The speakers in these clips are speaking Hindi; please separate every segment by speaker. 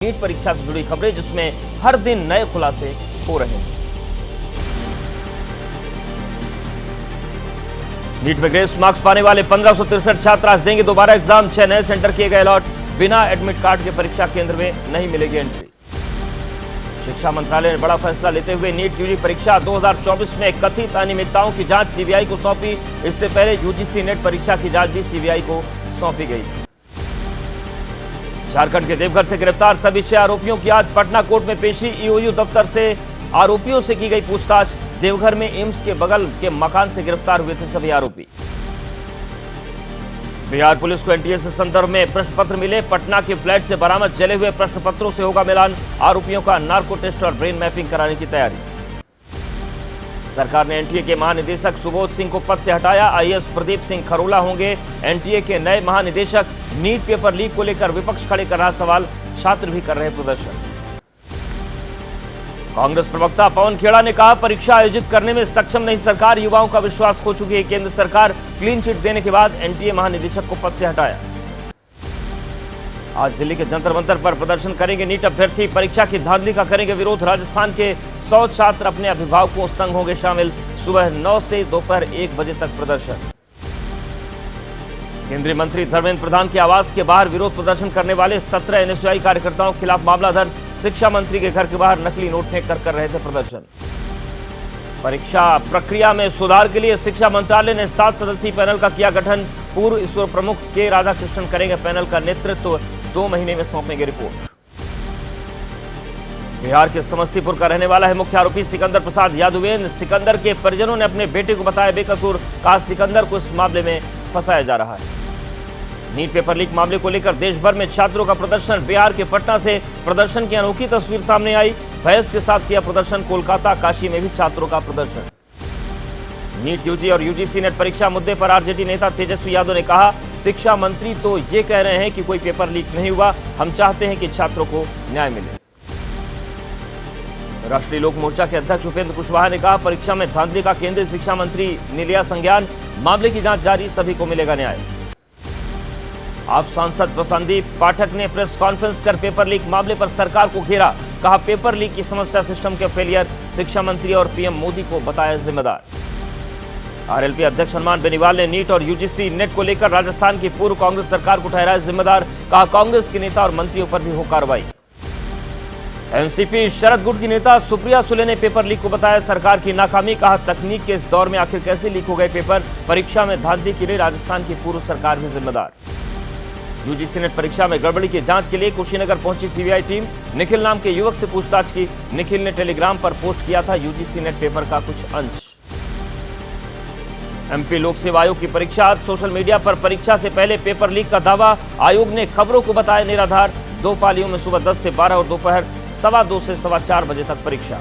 Speaker 1: नीट परीक्षा से जुड़ी खबरें जिसमें हर दिन नए खुलासे हो रहे हैं। नीट में ग्रेस मार्क्स पाने वाले 1563 छात्र आज देंगे दोबारा एग्जाम। 6 नए सेंटर किए गए अलॉट। बिना एडमिट कार्ड के परीक्षा केंद्र में नहीं मिलेगी एंट्री। शिक्षा मंत्रालय ने बड़ा फैसला लेते हुए नीट यूजी परीक्षा 2024 में कथित अनियमितताओं की जांच सीबीआई को सौंपी। इससे पहले यूजीसी नेट परीक्षा की जांच भी सीबीआई को सौंपी गई थी। झारखंड के देवघर से गिरफ्तार सभी 6 आरोपियों की आज पटना कोर्ट में पेशी। ईओयू दफ्तर से आरोपियों से की गई पूछताछ। देवघर में एम्स के बगल के मकान से गिरफ्तार हुए थे सभी आरोपी। बिहार पुलिस को एनटीए से संदर्भ में प्रश्न पत्र मिले। पटना के फ्लैट से बरामद जले हुए प्रश्न पत्रों से होगा मिलान। आरोपियों का नार्को टेस्ट और ब्रेन मैपिंग कराने की तैयारी। सरकार ने एनटीए के महानिदेशक सुबोध सिंह को पद से हटाया। आईएएस प्रदीप सिंह खरोला होंगे एनटीए के नए महानिदेशक। नीट पेपर लीक को लेकर विपक्ष खड़े कर रहा सवाल, छात्र भी कर रहे प्रदर्शन। कांग्रेस प्रवक्ता पवन खेड़ा ने कहा, परीक्षा आयोजित करने में सक्षम नहीं सरकार, युवाओं का विश्वास खो चुकी है केंद्र सरकार। क्लीन चिट देने के बाद एनटीए महानिदेशक को पद से हटाया। आज दिल्ली के जंतर मंतर पर प्रदर्शन करेंगे नीट अभ्यर्थी। परीक्षा की धांधली का करेंगे विरोध। राजस्थान के 100 छात्र अपने अभिभावकों संग होंगे शामिल। सुबह 9 से दोपहर 1 बजे तक प्रदर्शन। केंद्रीय मंत्री धर्मेंद्र प्रधान के आवास के बाहर विरोध प्रदर्शन करने वाले 17 एनएसयूआई कार्यकर्ताओं के खिलाफ मामला दर्ज। शिक्षा मंत्री के घर के बाहर नकली नोट फेंक कर रहे थे प्रदर्शन। परीक्षा प्रक्रिया में सुधार के लिए शिक्षा मंत्रालय ने 7 सदस्यीय पैनल का किया गठन। पूर्व इसरो प्रमुख के राधाकृष्णन करेंगे पैनल का नेतृत्व। 2 महीने में सौंपेंगे रिपोर्ट। बिहार के समस्तीपुर का रहने वाला है मुख्य आरोपी सिकंदर प्रसाद यादवेंद्र। सिकंदर के परिजनों ने अपने बेटे को बताया बेकसूर। कहा सिकंदर को इस मामले में फंसाया जा रहा है। नीट पेपर लीक मामले को लेकर देश भर में छात्रों का प्रदर्शन। बिहार के पटना से प्रदर्शन की अनोखी तस्वीर सामने आई। बहस के साथ किया प्रदर्शन। कोलकाता, काशी में भी छात्रों का प्रदर्शन। नीट यूजी और यूजीसी नेट परीक्षा मुद्दे पर आरजेडी नेता तेजस्वी यादव ने कहा, शिक्षा मंत्री तो ये कह रहे हैं कि कोई पेपर लीक नहीं हुआ, हम चाहते हैं कि छात्रों को न्याय मिले। राष्ट्रीय लोक मोर्चा के अध्यक्ष उपेंद्र कुशवाहा ने कहा, परीक्षा में धांधली का केंद्रीय शिक्षा मंत्री ने लिया संज्ञान। मामले की जांच जारी, सभी को मिलेगा न्याय। आप सांसद प्रसन्नदीप पाठक ने प्रेस कॉन्फ्रेंस कर पेपर लीक मामले पर सरकार को घेरा। कहा, पेपर लीक की समस्या सिस्टम के फेलियर। शिक्षा मंत्री और पीएम मोदी को बताया जिम्मेदार। आरएलपी अध्यक्ष हनुमान बेनीवाल ने नीट और यूजीसी नेट को लेकर राजस्थान की पूर्व कांग्रेस सरकार को ठहराया जिम्मेदार। कहा, कांग्रेस के नेता और मंत्रियों पर भी हो कार्रवाई। एनसीपी शरद गुट की नेता सुप्रिया सुले ने पेपर लीक को बताया सरकार की नाकामी। कहा, तकनीक के इस दौर में आखिर कैसे लीक हो गए पेपर। परीक्षा में धांधली के लिए राजस्थान की पूर्व सरकार भी जिम्मेदार। यूजीसी नेट परीक्षा में गड़बड़ी की जांच के लिए कुशीनगर पहुंची सीबीआई टीम। निखिल नाम के युवक से पूछताछ की। निखिल ने टेलीग्राम पर पोस्ट किया था यूजीसी नेट पेपर का कुछ अंश। एमपी लोक सेवा आयोग की परीक्षा आज। सोशल मीडिया पर परीक्षा से पहले पेपर लीक का दावा। आयोग ने खबरों को बताया निराधार। 2 पालियों में सुबह 10 से 12 और दोपहर 2:15 से 4:15 बजे तक परीक्षा।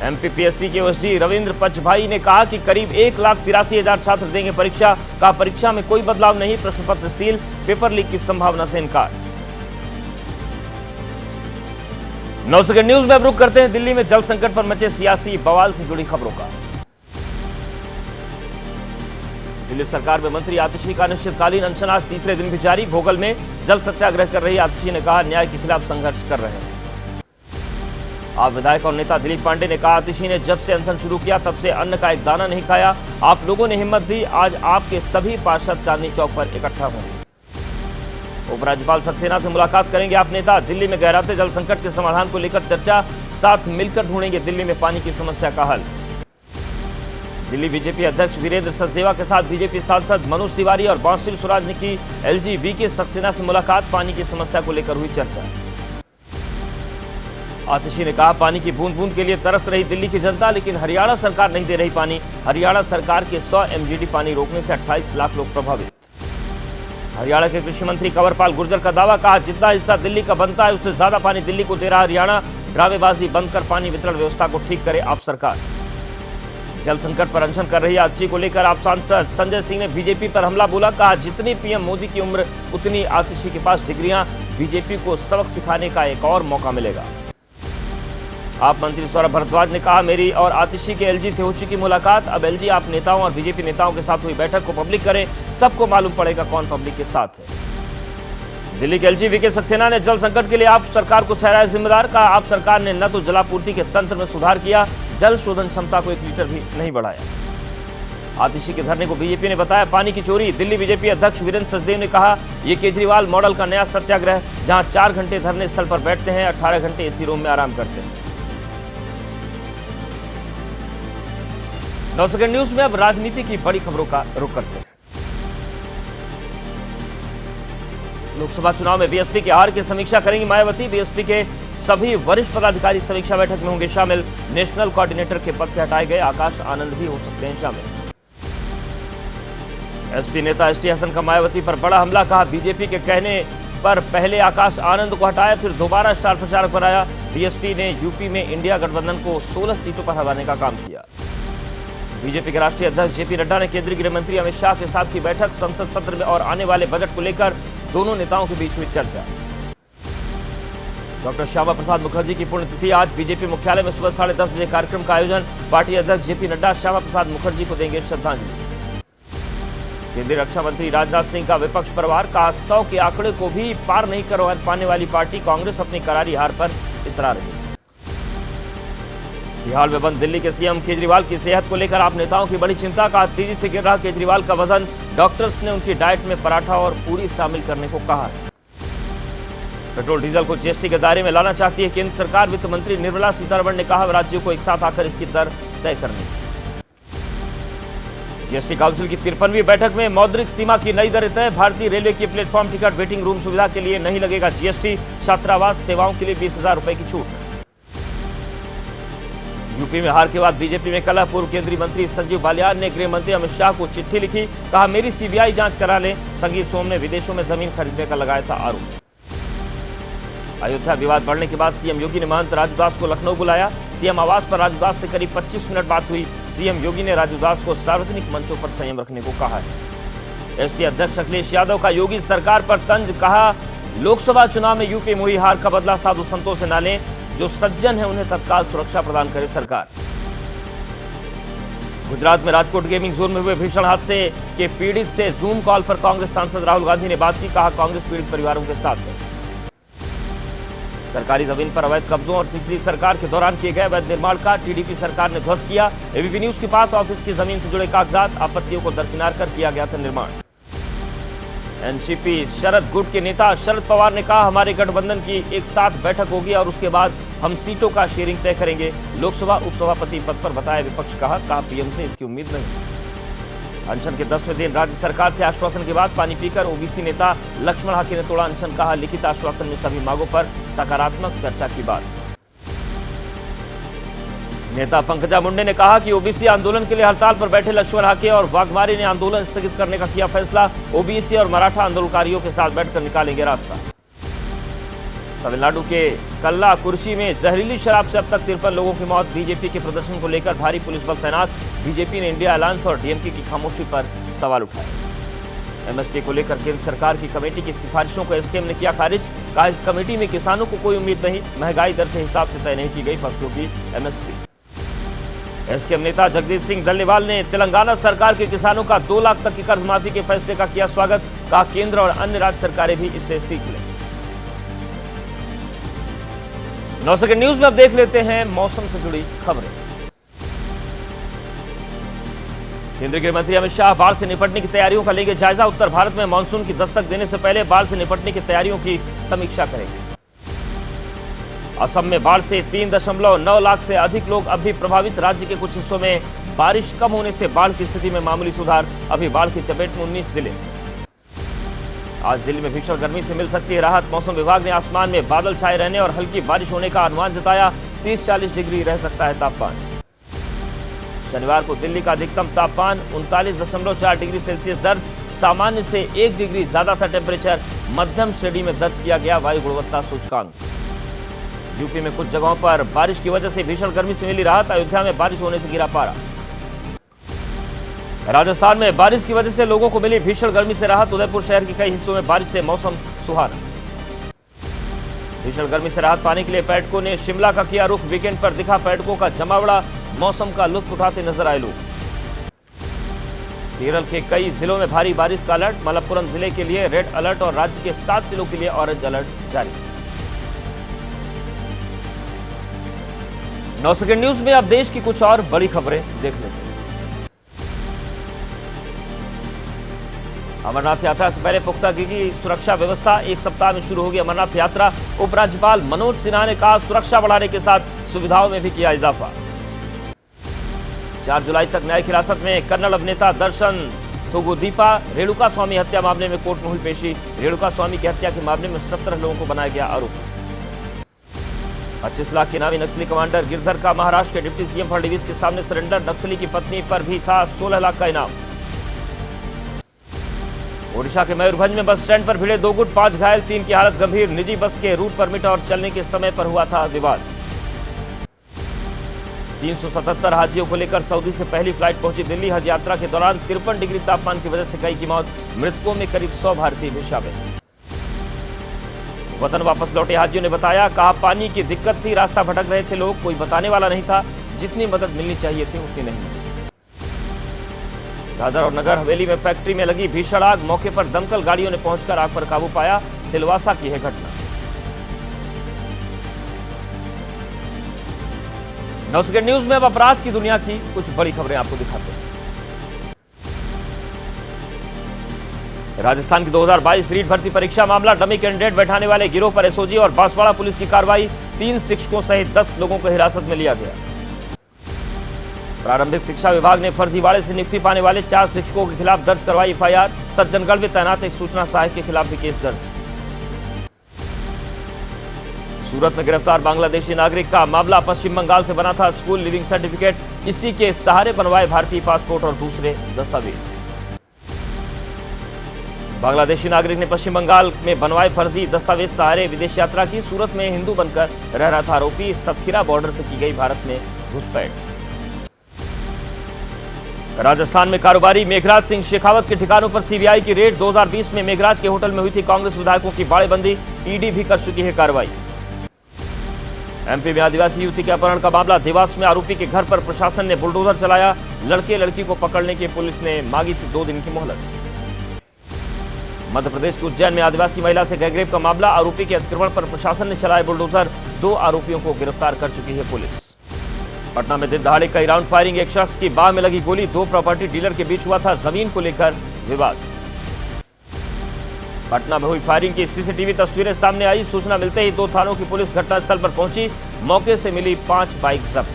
Speaker 1: एमपीपीएससी के ओएसडी रविंद्र पचभाई ने कहा कि करीब 1,83,000 छात्र देंगे परीक्षा। कहा, परीक्षा में कोई बदलाव नहीं, प्रश्न पत्र सील। पेपर लीक की संभावना से इनकार। 9 सेकंड न्यूज में अब रुक करते हैं दिल्ली में जल संकट पर मचे सियासी बवाल से जुड़ी खबरों का। दिल्ली सरकार में मंत्री आतिशी का अनिश्चितकालीन अनशन आज तीसरे दिन भी जारी। भोगल में जल सत्याग्रह कर रही आतिशी ने कहा, न्याय के खिलाफ संघर्ष कर रहे हैं। आप विधायक और नेता दिलीप पांडे ने कहा, आतिशी ने जब से अनशन शुरू किया तब से अन्न का एक दाना नहीं खाया। आप लोगों ने हिम्मत दी, आज आपके सभी पार्षद चांदनी चौक पर इकट्ठा होंगे। उपराज्यपाल सक्सेना से मुलाकात करेंगे आप नेता। दिल्ली में गहराते जल संकट के समाधान को लेकर चर्चा। साथ मिलकर ढूंढेंगे दिल्ली में पानी की समस्या का हल। दिल्ली बीजेपी अध्यक्ष वीरेंद्र सचदेवा के साथ बीजेपी सांसद मनोज तिवारी और बांसुरी स्वराज ने की एलजी सक्सेना से मुलाकात। पानी की समस्या को लेकर हुई चर्चा। आतिशी ने कहा, पानी की बूंद बूंद के लिए तरस रही दिल्ली की जनता, लेकिन हरियाणा सरकार नहीं दे रही पानी। हरियाणा सरकार के 100 एमजीडी पानी रोकने से 28 लाख लोग प्रभावित। हरियाणा के कृषि मंत्री कंवरपाल गुर्जर का दावा। कहा, जितना हिस्सा दिल्ली का बनता है उससे ज्यादा पानी दिल्ली को दे रहा हरियाणा। ड्रामेबाजी बंद कर पानी वितरण व्यवस्था को ठीक करे आप सरकार। जल संकट पर अनशन कर रही आतिशी को लेकर आप सांसद संजय सिंह ने बीजेपी पर हमला बोला। कहा, जितनी पीएम मोदी की उम्र उतनी आतिशी के पास डिग्रियां। बीजेपी को सबक सिखाने का एक और मौका मिलेगा। आप मंत्री सौरभ भारद्वाज ने कहा, मेरी और आतिशी के एलजी से हो चुकी मुलाकात। अब एलजी आप नेताओं और बीजेपी नेताओं के साथ हुई बैठक को पब्लिक करें, सबको मालूम पड़ेगा कौन पब्लिक के साथ है। दिल्ली के एलजी वीके सक्सेना ने जल संकट के लिए आप सरकार को ठहराया जिम्मेदार। कहा आप सरकार ने न तो जलापूर्ति के तंत्र में सुधार किया, जल शोधन क्षमता को 1 लीटर भी नहीं बढ़ाया। आतिशी के धरने को बीजेपी ने बताया पानी की चोरी। दिल्ली बीजेपी अध्यक्ष वीरेंद्र सचदेव ने कहा यह केजरीवाल मॉडल का नया सत्याग्रह, जहां 4 घंटे धरने स्थल पर बैठते हैं, 18 घंटे एसी रूम में आराम करते हैं। 9 सेकंड न्यूज में अब राजनीति की बड़ी खबरों का रुख करते हैं। लोकसभा चुनाव में बीएसपी के हार की समीक्षा करेंगी मायावती। बीएसपी के सभी वरिष्ठ पदाधिकारी समीक्षा बैठक में होंगे शामिल। नेशनल कोऑर्डिनेटर के पद से हटाए गए आकाश आनंद भी हो सकते हैं शामिल। एसपी नेता एसटी हसन का मायावती पर बड़ा हमला। कहा बीजेपी के कहने पर पहले आकाश आनंद को हटाया, फिर दोबारा स्टार प्रचारक बनाया। बीएसपी ने यूपी में इंडिया गठबंधन को 16 सीटों पर हराने का काम किया। बीजेपी के राष्ट्रीय अध्यक्ष जेपी नड्डा ने केंद्रीय गृह मंत्री अमित शाह के साथ की बैठक। संसद सत्र में और आने वाले बजट को लेकर दोनों नेताओं के बीच हुई चर्चा। डॉक्टर श्यामा प्रसाद मुखर्जी की पुण्यतिथि आज। बीजेपी मुख्यालय में सुबह 10:30 बजे कार्यक्रम का आयोजन। पार्टी अध्यक्ष जेपी नड्डा श्यामा प्रसाद मुखर्जी को देंगे श्रद्धांजलि। केंद्रीय रक्षा मंत्री राजनाथ सिंह का विपक्ष पर वार। कहा 100 के आंकड़े को भी पार नहीं कर पाने वाली पार्टी कांग्रेस अपनी करारी हार पर इतरा रही। बिहार में बंद दिल्ली के सीएम केजरीवाल की सेहत को लेकर आप नेताओं की बड़ी चिंता। कहा तेजी से गिर रहा केजरीवाल का वजन। डॉक्टर्स ने उनकी डाइट में पराठा और पूरी शामिल करने को कहा है। पेट्रोल डीजल को जीएसटी के दायरे में लाना चाहती है केंद्र सरकार। वित्त मंत्री निर्मला सीतारमण ने कहा राज्यों को एक साथ आकर इसकी दर तय करनी। जीएसटी काउंसिल की 53वीं बैठक में मौद्रिक सीमा की नई दरें तय। भारतीय रेलवे की प्लेटफॉर्म टिकट वेटिंग रूम सुविधा के लिए नहीं लगेगा जीएसटी। छात्रावास सेवाओं के लिए 20,000 रुपए की छूट। यूपी में हार के बाद बीजेपी में कलह। पूर्व केंद्रीय मंत्री संजीव बालियान ने गृह मंत्री अमित शाह को चिट्ठी लिखी। कहा मेरी सीबीआई जांच करा लें। संगीत सोम ने विदेशों में जमीन खरीदने का लगाया था आरोप। अयोध्या विवाद बढ़ने के बाद सीएम योगी ने महंत राजू दास को लखनऊ बुलाया। सीएम आवास पर राजू दास से करीब 25 मिनट बात हुई। सीएम योगी ने राजू दास को सार्वजनिक मंचों पर संयम रखने को कहा है। एसपी अध्यक्ष अखिलेश यादव का योगी सरकार पर तंज। कहा लोकसभा चुनाव में यूपी में हुई हार का बदला साधु संतों से न लें, जो सज्जन है उन्हें तत्काल सुरक्षा प्रदान करे सरकार। गुजरात में राजकोट गेमिंग जोन में हुए भीषण हादसे के पीड़ित से जूम कॉल पर कांग्रेस सांसद राहुल गांधी ने बात की। कहा कांग्रेस पीड़ित परिवारों के साथ है। सरकारी जमीन पर अवैध कब्जों और पिछली सरकार के दौरान किए गए अवैध निर्माण का टीडीपी सरकार ने ध्वस्त किया। एबीपी न्यूज के पास ऑफिस की जमीन से जुड़े कागजात, आपत्तियों को दरकिनार कर किया गया था निर्माण। एनसीपी शरद गुट के नेता शरद पवार ने कहा हमारे गठबंधन की एक साथ बैठक होगी और उसके बाद हम सीटों का शेयरिंग तय करेंगे। लोकसभा उपसभापति पद पर बताया विपक्ष। कहा पीएम से इसकी उम्मीद नहीं। अनशन के 10वें दिन राज्य सरकार से आश्वासन के बाद पानी पीकर ओबीसी नेता लक्ष्मण हाकी ने तोड़ा अनशन। कहा लिखित आश्वासन में सभी मांगों पर सकारात्मक चर्चा की बात। नेता पंकजा मुंडे ने कहा कि ओबीसी आंदोलन के लिए हड़ताल पर बैठे लक्ष्मण हाकी और वाघमारी ने आंदोलन स्थगित करने का किया फैसला। ओबीसी और मराठा आंदोलनकारियों के साथ बैठकर निकालेंगे रास्ता। तमिलनाडु के कल्लाकुरिची में जहरीली शराब से अब तक 53 लोगों की मौत। बीजेपी के प्रदर्शन को लेकर भारी पुलिस बल तैनात। बीजेपी ने इंडिया अलायंस और डीएमके की खामोशी पर सवाल उठाए। एमएसपी को लेकर केंद्र सरकार की कमेटी की सिफारिशों को एसकेएम ने किया खारिज। कहा इस कमेटी में किसानों को कोई उम्मीद नहीं। महंगाई दर से हिसाब से तय नहीं की गई फसलों की एमएसपी। एसकेएम नेता जगदीश सिंह दल्लेवाल ने तेलंगाना सरकार के किसानों का 2 लाख तक की कर्ज माफी के फैसले का किया स्वागत। कहा केंद्र और अन्य राज्य सरकारें भी इससे सीख लें। 9 सेकंड न्यूज में अब देख लेते हैं मौसम से जुड़ी खबरें। केंद्रीय गृह मंत्री अमित शाह बाढ़ से निपटने की तैयारियों का लेंगे जायजा। उत्तर भारत में मानसून की दस्तक देने से पहले बाढ़ से निपटने की तैयारियों की समीक्षा करेंगे। असम में बाढ़ से 3.9 लाख से अधिक लोग अब भी प्रभावित। राज्य के कुछ हिस्सों में बारिश कम होने से बाढ़ की स्थिति में मामूली सुधार। अभी बाढ़ की चपेट में 19 जिले। आज दिल्ली में भीषण गर्मी से मिल सकती है राहत। मौसम विभाग ने आसमान में बादल छाए रहने और हल्की बारिश होने का अनुमान जताया। 30-40 डिग्री रह सकता है तापमान। शनिवार को दिल्ली का अधिकतम तापमान 39.4 डिग्री सेल्सियस दर्ज। सामान्य से 1 डिग्री ज्यादा था टेम्परेचर। मध्यम श्रेणी में दर्ज किया गया वायु गुणवत्ता सूचकांक। यूपी में कुछ जगहों पर बारिश की वजह से भीषण गर्मी से मिली राहत। अयोध्या में बारिश होने से गिरा पारा। राजस्थान में बारिश की वजह से लोगों को मिली भीषण गर्मी से राहत। उदयपुर शहर के कई हिस्सों में बारिश से मौसम सुहाना। भीषण गर्मी से राहत पाने के लिए पर्यटकों ने शिमला का किया रुख। वीकेंड पर दिखा पर्यटकों का जमावड़ा। मौसम का लुत्फ उठाते नजर आए लोग। केरल के कई जिलों में भारी बारिश का अलर्ट। मलप्पुरम जिले के लिए रेड अलर्ट और राज्य के 7 जिलों के लिए ऑरेंज अलर्ट जारी। 9 सेकंड न्यूज में अब देश की कुछ और बड़ी खबरें देख लेते हैं। अमरनाथ यात्रा से पहले पुख्ता की सुरक्षा व्यवस्था, 1 सप्ताह में शुरू होगी अमरनाथ यात्रा। उपराज्यपाल मनोज सिन्हा ने कहा सुरक्षा बढ़ाने के साथ सुविधाओं में भी किया इजाफा। 4 जुलाई तक न्यायिक हिरासत में कन्नड़ अभिनेता दर्शन थुगुदीपा। रेणुका स्वामी हत्या मामले में कोर्ट में हुई पेशी। रेणुका स्वामी की हत्या के मामले में 17 लोगों को बनाया गया आरोपी। 25 लाख के इनामी नक्सली कमांडर गिरधर का महाराष्ट्र के डिप्टी सीएम फडणवीस के सामने सरेंडर। नक्सली की पत्नी पर भी था 16 लाख का इनाम। ओडिशा के मयूरभंज में बस स्टैंड पर भिड़े 2 गुट, 5 घायल, 3 की हालत गंभीर। निजी बस के रूट परमिट और चलने के समय पर हुआ था विवाद। 377 हाजियों को लेकर सऊदी से पहली फ्लाइट पहुंची दिल्ली। हज यात्रा के दौरान 53 डिग्री तापमान की वजह से कई की मौत। मृतकों में करीब 100 भारतीय भी शामिल। वतन वापस लौटे हाजियों ने बताया, कहा पानी की दिक्कत थी, रास्ता भटक रहे थे लोग, कोई बताने वाला नहीं था, जितनी मदद मिलनी चाहिए थी उतनी नहीं मिली। दादर और नगर हवेली में फैक्ट्री में लगी भीषण आग। मौके पर दमकल गाड़ियों ने पहुंचकर आग पर काबू पाया। सिलवासा की है घटना। 9 सेकंड न्यूज में अब अपराध की दुनिया की कुछ बड़ी खबरें आपको दिखाते हैं। राजस्थान की 2022 रीट भर्ती परीक्षा मामला, डमी कैंडिडेट बैठाने वाले गिरोह पर एसओजी और बांसवाड़ा पुलिस की कार्रवाई। 3 शिक्षकों सहित 10 लोगों को हिरासत में लिया गया। प्रारंभिक शिक्षा विभाग ने फर्जीवाड़े से नियुक्ति पाने वाले 4 शिक्षकों के खिलाफ दर्ज करवाई एफआईआर। सज्जनगढ़ में तैनात एक सूचना सहायक के खिलाफ भी केस दर्ज। सूरत में गिरफ्तार बांग्लादेशी नागरिक का मामला, पश्चिम बंगाल से बना था स्कूल लिविंग सर्टिफिकेट, इसी के सहारे बनवाए भारतीय पासपोर्ट और दूसरे दस्तावेज। बांग्लादेशी नागरिक ने पश्चिम बंगाल में बनवाए फर्जी दस्तावेज सहारे विदेश यात्रा की। सूरत में हिंदू बनकर रह रहा था आरोपी। सतखीरा बॉर्डर से की गई भारत में घुसपैठ। राजस्थान में कारोबारी मेघराज सिंह शेखावत के ठिकानों पर सीबीआई की रेड। 2020 में मेघराज के होटल में हुई थी कांग्रेस विधायकों की बाड़ेबंदी। ईडी भी कर चुकी है कार्रवाई। एमपी में आदिवासी युवती के अपहरण का मामला, देवास में आरोपी के घर पर प्रशासन ने बुलडोजर चलाया। लड़के लड़की को पकड़ने के पुलिस ने मांगी थी 2 दिन की मोहलत। मध्य प्रदेश के उज्जैन में आदिवासी महिला से गैंगरेप का मामला, आरोपी के अतिक्रमण पर प्रशासन ने चलाया बुलडोजर। 2 आरोपियों को गिरफ्तार कर चुकी है पुलिस। पटना में दिन दहाड़े कई राउंड फायरिंग, एक शख्स की बाह में लगी गोली। 2 प्रॉपर्टी डीलर के बीच हुआ था जमीन को लेकर विवाद। पटना में हुई फायरिंग की सीसीटीवी तस्वीरें सामने आई। सूचना मिलते ही 2 थानों की पुलिस घटनास्थल पर पहुंची। मौके से मिली 5 बाइक जब्त।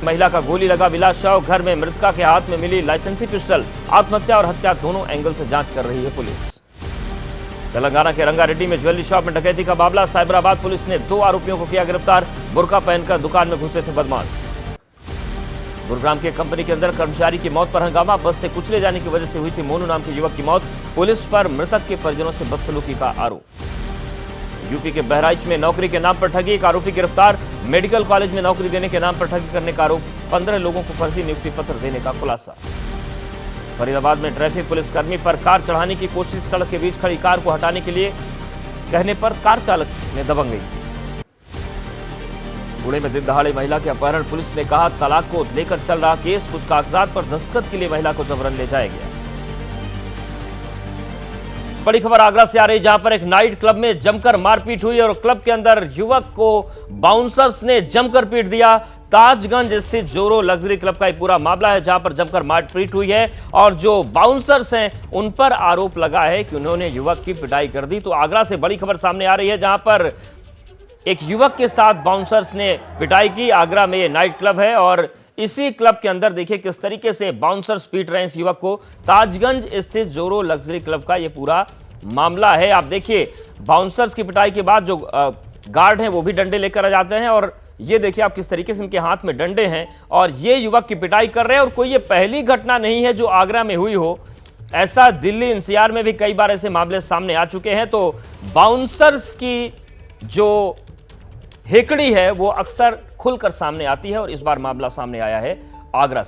Speaker 1: महिला का गोली लगा मिला शव। घर में मृतका के हाथ में मिली लाइसेंसी पिस्टल। आत्महत्या और हत्या दोनों एंगल से जांच कर रही है पुलिस। तेलंगाना के रंगारेड्डी में ज्वेलरी शॉप में डकैती का मामला, साइबराबाद पुलिस ने 2 आरोपियों को किया गिरफ्तार। बुर्का पहनकर दुकान में घुसे थे बदमाश। गुरुग्राम के कंपनी के अंदर कर्मचारी की मौत पर हंगामा, बस से कुचले जाने की वजह से हुई थी मोनू नाम के युवक की मौत। पुलिस पर मृतक के परिजनों से बदसलूकी का आरोप। यूपी के बहराइच में नौकरी के नाम पर ठगी, एक आरोपी गिरफ्तार। मेडिकल कॉलेज में नौकरी देने के नाम पर ठगी करने का आरोप। 15 लोगों को फर्जी नियुक्ति पत्र देने का खुलासा। फरीदाबाद में ट्रैफिक पुलिसकर्मी पर कार चढ़ाने की कोशिश, सड़क के बीच खड़ी कार को हटाने के लिए कहने पर कार चालक ने दबंग गई। पुणे में दिन दहाड़े महिला के अपहरण, पुलिस ने कहा तलाक को लेकर चल रहा केस, कुछ कागजात पर दस्तखत के लिए महिला को जबरन ले जाया गया। बड़ी खबर आगरा से आ रही, जहां पर एक नाइट क्लब में जमकर मारपीट हुई और क्लब के अंदर युवक को बाउंसर्स ने जमकर पीट दिया। ताजगंज स्थित जोरो लग्जरी क्लब का ये पूरा मामला है, जहां पर जमकर मारपीट हुई है और जो बाउंसर्स हैं उन पर आरोप लगा है कि उन्होंने युवक की पिटाई कर दी। तो आगरा से बड़ी खबर सामने आ रही है, जहां पर एक युवक के साथ बाउंसर्स ने पिटाई की। आगरा में ये नाइट क्लब है और इसी क्लब के अंदर देखिए किस तरीके से बाउंसर्स पीट रहे हैं इस युवक को। ताजगंज स्थित जोरो लग्जरी क्लब का ये पूरा मामला है। आप देखिए बाउंसर्स की पिटाई के बाद जो गार्ड हैं वो भी डंडे लेकर आ जाते हैं और ये देखिए आप किस तरीके से इनके हाथ में डंडे हैं और ये युवक की पिटाई कर रहे हैं। और कोई ये पहली घटना नहीं है जो आगरा में हुई हो, ऐसा दिल्ली एनसीआर में भी कई बार ऐसे मामले सामने आ चुके हैं। तो बाउंसर्स की जो हेकड़ी है वो अक्सर खुलकर सामने आती है और इस बार मामला सामने आया है आगरा